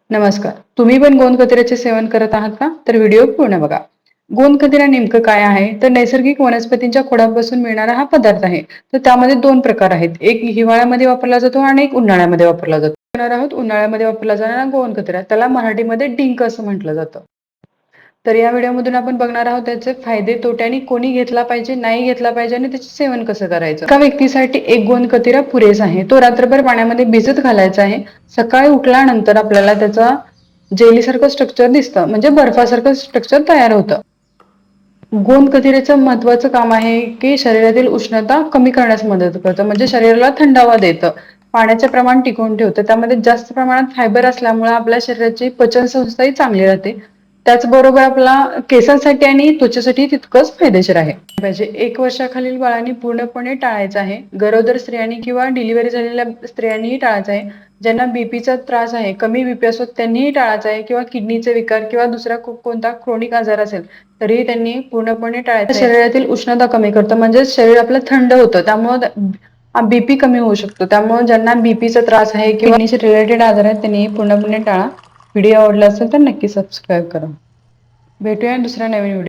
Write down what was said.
नमस्कार. तुम्ही पण गोंदकतिराचे सेवन करत आहात का? तर व्हिडिओ पूर्ण बघा. गोंदकतिरा नेमकं काय आहे? तर नैसर्गिक वनस्पतींच्या खोडापासून मिळणारा हा पदार्थ आहे. तर त्यामध्ये 2 प्रकार आहेत. एक हिवाळ्यामध्ये वापरला जातो आणि एक उन्हाळ्यामध्ये वापरला जातो. करणार आहोत उन्हाळ्यामध्ये वापरला जाणारा गोंदकतिरा. त्याला मराठीमध्ये डिंक असं म्हटलं जातं. तर या व्हिडिओमधून आपण बघणार आहोत त्याचे फायदे, तोटे आणि कोणी घेतला पाहिजे, नाही घेतला पाहिजे आणि त्याचे सेवन कसं करायचं. एका व्यक्तीसाठी एक गोंदकतिरा पुरेसा आहे. तो रात्रभर पाण्यामध्ये भिजत घालायचा आहे. सकाळी उठल्यानंतर आपल्याला त्याचा जेलीसारखं स्ट्रक्चर दिसतं, म्हणजे बर्फासारखं स्ट्रक्चर तयार होतं. गोंदकतिरेचं महत्त्वाचं काम आहे, की शरीरातील उष्णता कमी करण्यास मदत करतं, म्हणजे शरीराला थंडावा देतं. पाण्याचे प्रमाण टिकवून ठेवतं. त्यामध्ये जास्त प्रमाणात फायबर असल्यामुळे आपल्या शरीराची पचनसंस्थाही चांगली राहते. त्याचबरोबर आपला केसांसाठी आणि त्वचेसाठी तितकंच फायदेशीर आहे. पाहिजे 1 वर्षाखालील बाळांनी पूर्णपणे टाळायचं आहे. गरोदर स्त्रियांनी किंवा डिलिव्हरी झालेल्या स्त्रियांनीही टाळायचं आहे. ज्यांना बीपीचा त्रास आहे, कमी बीपी असतो त्यांनीही टाळायचा आहे किंवा किडनीचे विकार किंवा दुसरा कोणता क्रोनिक आजार असेल तरीही त्यांनी पूर्णपणे टाळायचं आहे. शरीरातील उष्णता कमी करतं, म्हणजे शरीर आपलं थंड होतं. त्यामुळे बीपी कमी होऊ शकतो. त्यामुळे ज्यांना बीपीचा त्रास आहे किंवा किडनीशी रिलेटेड आजार आहेत त्यांनी पूर्णपणे टाळा. व्हिडिओ आवडला असेल तर नक्की सबस्क्राईब करा. भेटूया दुसऱ्या नवीन व्हिडिओ.